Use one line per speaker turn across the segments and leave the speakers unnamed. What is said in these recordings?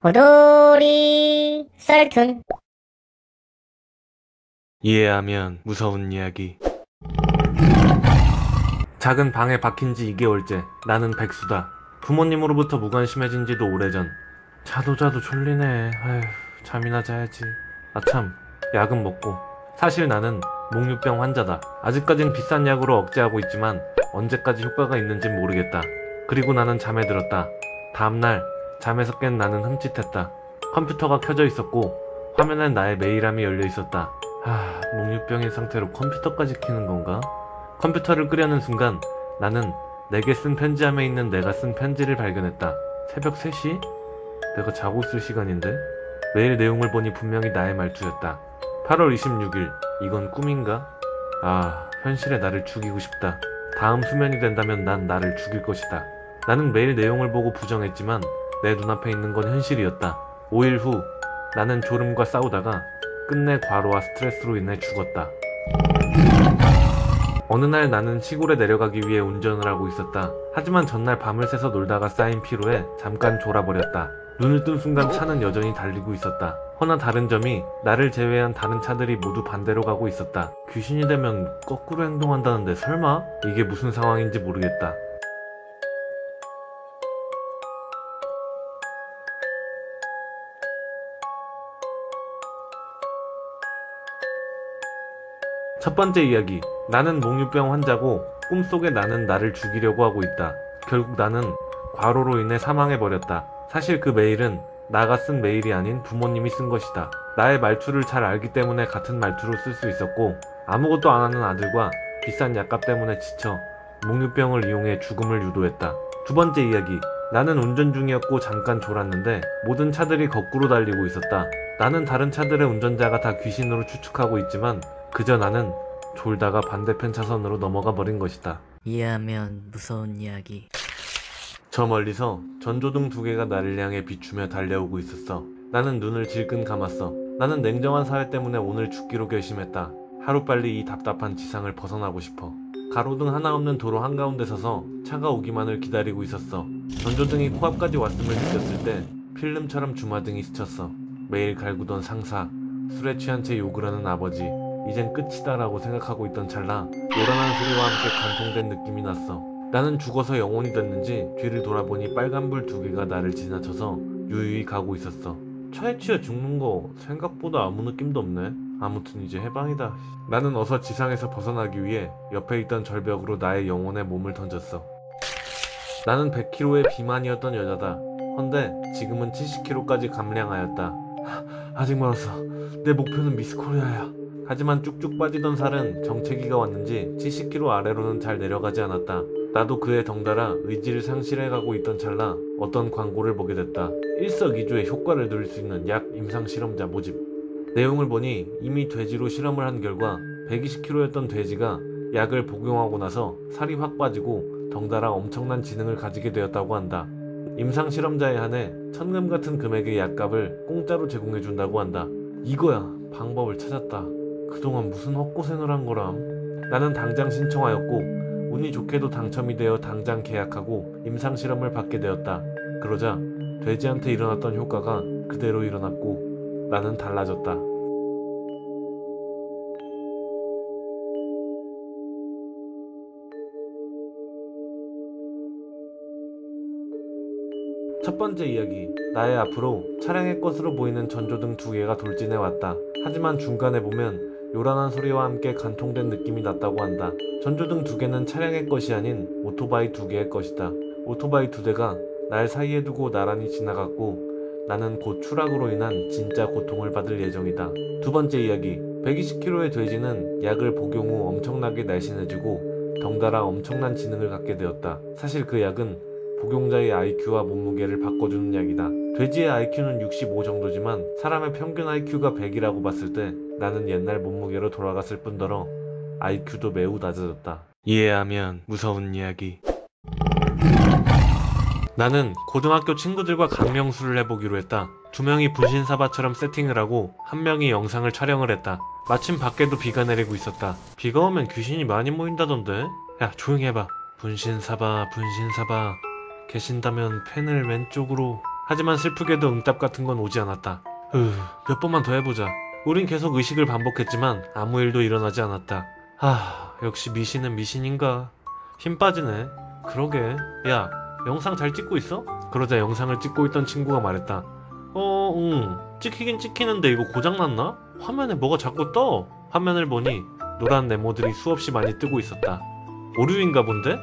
호돌이 썰툰.
이해하면 무서운 이야기. 작은 방에 박힌 지 2개월째. 나는 백수다. 부모님으로부터 무관심해진 지도 오래전. 자도 졸리네. 아휴, 잠이나 자야지. 아참, 약은 먹고. 사실 나는 목류병 환자다. 아직까진 비싼 약으로 억제하고 있지만 언제까지 효과가 있는진 모르겠다. 그리고 나는 잠에 들었다. 다음날 잠에서 깬 나는 흠칫했다. 컴퓨터가 켜져 있었고 화면엔 나의 메일함이 열려 있었다. 목류병인 상태로 컴퓨터까지 켜는 건가? 컴퓨터를 끄려는 순간 나는 내게 쓴 편지함에 있는 내가 쓴 편지를 발견했다. 새벽 3시? 내가 자고 있을 시간인데? 메일 내용을 보니 분명히 나의 말투였다. 8월 26일, 이건 꿈인가? 현실에 나를 죽이고 싶다. 다음 수면이 된다면 난 나를 죽일 것이다. 나는 메일 내용을 보고 부정했지만 내 눈앞에 있는 건 현실이었다. 5일 후, 나는 졸음과 싸우다가 끝내 과로와 스트레스로 인해 죽었다. 어느 날 나는 시골에 내려가기 위해 운전을 하고 있었다. 하지만 전날 밤을 새서 놀다가 쌓인 피로에 잠깐 졸아버렸다. 눈을 뜬 순간 차는 여전히 달리고 있었다. 허나 다른 점이 나를 제외한 다른 차들이 모두 반대로 가고 있었다. 귀신이 되면 거꾸로 행동한다는데 설마? 이게 무슨 상황인지 모르겠다. 첫 번째 이야기. 나는 목류병 환자고 꿈속에 나는 나를 죽이려고 하고 있다. 결국 나는 과로로 인해 사망해버렸다. 사실 그 메일은 나가 쓴 메일이 아닌 부모님이 쓴 것이다. 나의 말투를 잘 알기 때문에 같은 말투로 쓸 수 있었고 아무것도 안 하는 아들과 비싼 약값 때문에 지쳐 목류병을 이용해 죽음을 유도했다. 두 번째 이야기. 나는 운전 중이었고 잠깐 졸았는데 모든 차들이 거꾸로 달리고 있었다. 나는 다른 차들의 운전자가 다 귀신으로 추측하고 있지만 그저 나는 졸다가 반대편 차선으로 넘어가 버린 것이다.
이해하면 무서운 이야기.
저 멀리서 전조등 2개가 나를 향해 비추며 달려오고 있었어. 나는 눈을 질끈 감았어. 나는 냉정한 사회 때문에 오늘 죽기로 결심했다. 하루빨리 이 답답한 지상을 벗어나고 싶어. 가로등 하나 없는 도로 한가운데 서서 차가 오기만을 기다리고 있었어. 전조등이 코앞까지 왔음을 느꼈을 때 필름처럼 주마등이 스쳤어. 매일 갈구던 상사, 술에 취한 채 욕을 하는 아버지, 이젠 끝이다 라고 생각하고 있던 찰나 요란한 소리와 함께 관통된 느낌이 났어. 나는 죽어서 영혼이 됐는지 뒤를 돌아보니 빨간불 2개가 나를 지나쳐서 유유히 가고 있었어. 차에 치여 죽는 거 생각보다 아무 느낌도 없네. 아무튼 이제 해방이다. 나는 어서 지상에서 벗어나기 위해 옆에 있던 절벽으로 나의 영혼의 몸을 던졌어. 나는 100kg의 비만이었던 여자다. 헌데 지금은 70kg까지 감량하였다. 아직 멀었어. 내 목표는 미스코리아야. 하지만 쭉쭉 빠지던 살은 정체기가 왔는지 70kg 아래로는 잘 내려가지 않았다. 나도 그에 덩달아 의지를 상실해가고 있던 찰나 어떤 광고를 보게 됐다. 일석이조의 효과를 누릴 수 있는 약 임상실험자 모집. 내용을 보니 이미 돼지로 실험을 한 결과 120kg였던 돼지가 약을 복용하고 나서 살이 확 빠지고 덩달아 엄청난 지능을 가지게 되었다고 한다. 임상실험자에 한해 천금 같은 금액의 약값을 공짜로 제공해준다고 한다. 이거야, 방법을 찾았다. 그동안 무슨 헛고생을 한 거람. 나는 당장 신청하였고 운이 좋게도 당첨이 되어 당장 계약하고 임상실험을 받게 되었다. 그러자 돼지한테 일어났던 효과가 그대로 일어났고 나는 달라졌다. 첫 번째 이야기. 나의 앞으로 차량의 것으로 보이는 전조등 2개가 돌진해 왔다. 하지만 중간에 보면 요란한 소리와 함께 관통된 느낌이 났다고 한다. 전조등 2개는 차량의 것이 아닌 오토바이 2개의 것이다. 오토바이 2대가 날 사이에 두고 나란히 지나갔고 나는 곧 추락으로 인한 진짜 고통을 받을 예정이다. 두 번째 이야기. 120kg의 돼지는 약을 복용 후 엄청나게 날씬해지고 덩달아 엄청난 지능을 갖게 되었다. 사실 그 약은 복용자의 IQ와 몸무게를 바꿔주는 약이다. 돼지의 IQ는 65 정도지만 사람의 평균 IQ가 100이라고 봤을 때 나는 옛날 몸무게로 돌아갔을 뿐더러 IQ도 매우 낮아졌다. 이해하면 무서운 이야기. 나는 고등학교 친구들과 강명수를 해보기로 했다. 2명이 분신사바처럼 세팅을 하고 1명이 영상을 촬영을 했다. 마침 밖에도 비가 내리고 있었다. 비가 오면 귀신이 많이 모인다던데? 야, 조용히 해봐. 분신사바 계신다면 펜을 왼쪽으로. 하지만 슬프게도 응답 같은 건 오지 않았다. 몇 번만 더 해보자. 우린 계속 의식을 반복했지만 아무 일도 일어나지 않았다. 역시 미신은 미신인가. 힘 빠지네. 그러게. 야, 영상 잘 찍고 있어? 그러자 영상을 찍고 있던 친구가 말했다. 응. 찍히긴 찍히는데 이거 고장났나? 화면에 뭐가 자꾸 떠. 화면을 보니 노란 네모들이 수없이 많이 뜨고 있었다. 오류인가 본데?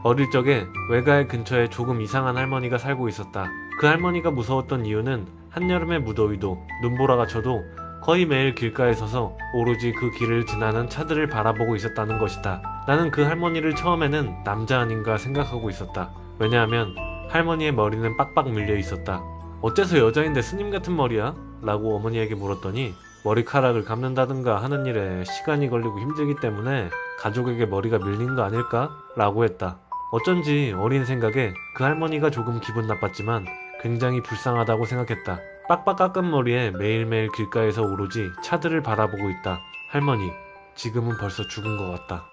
어릴 적에 외가의 근처에 조금 이상한 할머니가 살고 있었다. 그 할머니가 무서웠던 이유는 한여름의 무더위도 눈보라가 쳐도 거의 매일 길가에 서서 오로지 그 길을 지나는 차들을 바라보고 있었다는 것이다. 나는 그 할머니를 처음에는 남자 아닌가 생각하고 있었다. 왜냐하면 할머니의 머리는 빡빡 밀려 있었다. 어째서 여자인데 스님 같은 머리야? 라고 어머니에게 물었더니 머리카락을 감는다든가 하는 일에 시간이 걸리고 힘들기 때문에 가족에게 머리가 밀린 거 아닐까? 라고 했다. 어쩐지 어린 생각에 그 할머니가 조금 기분 나빴지만 굉장히 불쌍하다고 생각했다. 빡빡 깎은 머리에 매일매일 길가에서 오로지 차들을 바라보고 있다. 할머니, 지금은 벌써 죽은 것 같다.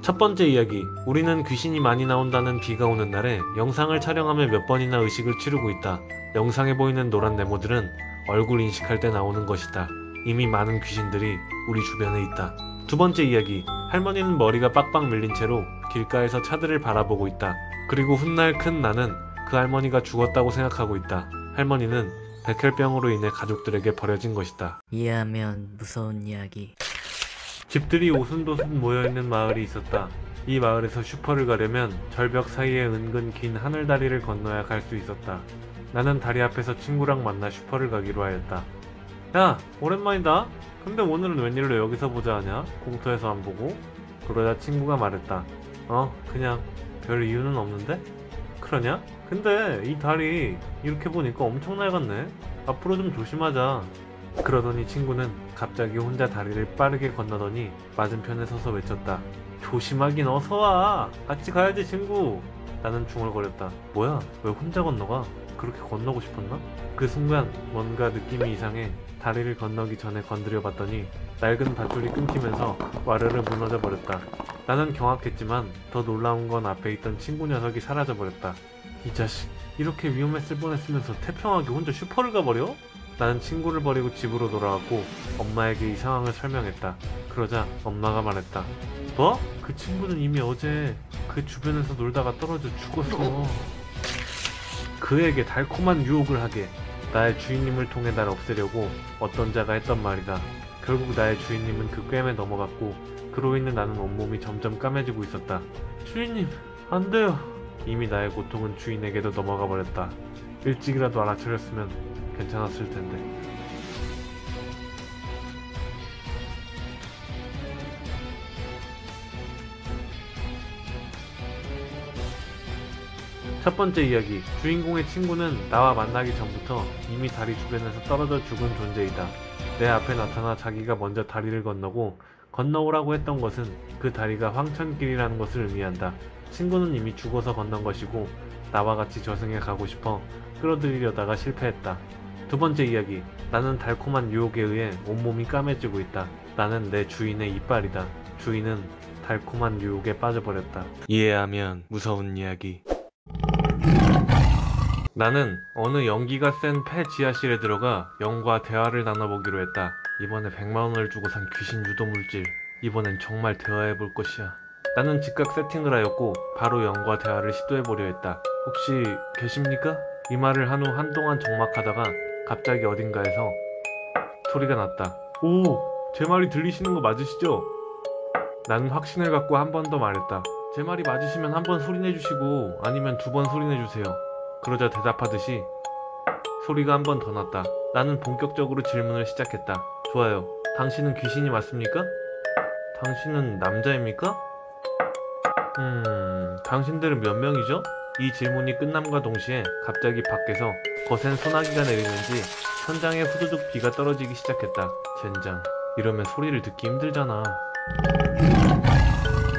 첫 번째 이야기. 우리는 귀신이 많이 나온다는 비가 오는 날에 영상을 촬영하며 몇 번이나 의식을 치르고 있다. 영상에 보이는 노란 네모들은 얼굴 인식할 때 나오는 것이다. 이미 많은 귀신들이 우리 주변에 있다. 두 번째 이야기. 할머니는 머리가 빡빡 밀린 채로 길가에서 차들을 바라보고 있다. 그리고 훗날 큰 나는 그 할머니가 죽었다고 생각하고 있다. 할머니는 백혈병으로 인해 가족들에게 버려진 것이다.
이해하면 무서운 이야기.
집들이 오순도순 모여있는 마을이 있었다. 이 마을에서 슈퍼를 가려면 절벽 사이에 은근 긴 하늘다리를 건너야 갈 수 있었다. 나는 다리 앞에서 친구랑 만나 슈퍼를 가기로 하였다. 야, 오랜만이다. 근데 오늘은 웬일로 여기서 보자 하냐? 공터에서 안 보고? 그러자 친구가 말했다. 그냥 별 이유는 없는데? 그러냐? 근데 이 다리 이렇게 보니까 엄청 낡았네. 앞으로 좀 조심하자. 그러더니 친구는 갑자기 혼자 다리를 빠르게 건너더니 맞은편에 서서 외쳤다. 조심하긴 어서와. 같이 가야지 친구. 나는 중얼거렸다. 뭐야? 왜 혼자 건너가? 그렇게 건너고 싶었나? 그 순간 뭔가 느낌이 이상해 다리를 건너기 전에 건드려 봤더니 낡은 밧줄이 끊기면서 와르르 무너져 버렸다. 나는 경악했지만 더 놀라운 건 앞에 있던 친구 녀석이 사라져 버렸다. 이 자식, 이렇게 위험했을 뻔했으면서 태평하게 혼자 슈퍼를 가버려? 나는 친구를 버리고 집으로 돌아왔고 엄마에게 이 상황을 설명했다. 그러자 엄마가 말했다. 뭐? 그 친구는 이미 어제 그 주변에서 놀다가 떨어져 죽었어. 그에게 달콤한 유혹을 하게 나의 주인님을 통해 날 없애려고 어떤 자가 했던 말이다. 결국 나의 주인님은 그 꿰매 넘어갔고 그로 인해 나는 온몸이 점점 까매지고 있었다. 주인님, 안 돼요. 이미 나의 고통은 주인에게도 넘어가 버렸다. 일찍이라도 알아차렸으면 괜찮았을 텐데. 첫 번째 이야기. 주인공의 친구는 나와 만나기 전부터 이미 다리 주변에서 떨어져 죽은 존재이다. 내 앞에 나타나 자기가 먼저 다리를 건너고 건너오라고 했던 것은 그 다리가 황천길이라는 것을 의미한다. 친구는 이미 죽어서 건넌 것이고 나와 같이 저승에 가고 싶어 끌어들이려다가 실패했다. 두 번째 이야기. 나는 달콤한 유혹에 의해 온몸이 까매지고 있다. 나는 내 주인의 이빨이다. 주인은 달콤한 유혹에 빠져버렸다. 이해하면 무서운 이야기. 나는 어느 연기가 센 폐 지하실에 들어가 영과 대화를 나눠보기로 했다. 이번에 100만원을 주고 산 귀신 유도 물질. 이번엔 정말 대화해볼 것이야. 나는 즉각 세팅을 하였고 바로 영과 대화를 시도해보려 했다. 혹시 계십니까? 이 말을 한 후 한동안 적막하다가 갑자기 어딘가에서 소리가 났다. 오! 제 말이 들리시는 거 맞으시죠? 나는 확신을 갖고 한 번 더 말했다. 제 말이 맞으시면 한 번 소리내주시고 아니면 2번 소리내주세요. 그러자 대답하듯이 소리가 한 번 더 났다. 나는 본격적으로 질문을 시작했다. 좋아요. 당신은 귀신이 맞습니까? 당신은 남자입니까? 당신들은 몇 명이죠? 이 질문이 끝남과 동시에 갑자기 밖에서 거센 소나기가 내리는지 천장에 후두둑 비가 떨어지기 시작했다. 젠장, 이러면 소리를 듣기 힘들잖아.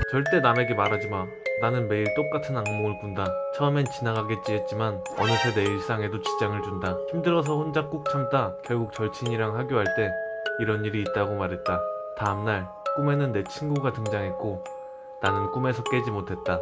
절대 남에게 말하지 마. 나는 매일 똑같은 악몽을 꾼다. 처음엔 지나가겠지 했지만 어느새 내 일상에도 지장을 준다. 힘들어서 혼자 꾹 참다 결국 절친이랑 하교할 때 이런 일이 있다고 말했다. 다음날 꿈에는 내 친구가 등장했고 나는 꿈에서 깨지 못했다.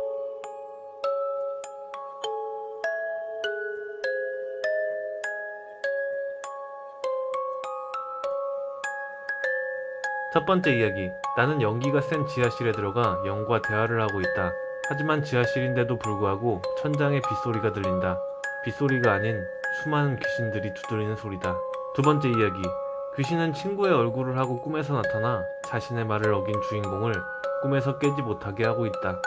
첫 번째 이야기. 나는 연기가 센 지하실에 들어가 영과 대화를 하고 있다. 하지만 지하실인데도 불구하고 천장에 빗소리가 들린다. 빗소리가 아닌 수많은 귀신들이 두드리는 소리다. 두 번째 이야기. 귀신은 친구의 얼굴을 하고 꿈에서 나타나 자신의 말을 어긴 주인공을 꿈에서 깨지 못하게 하고 있다.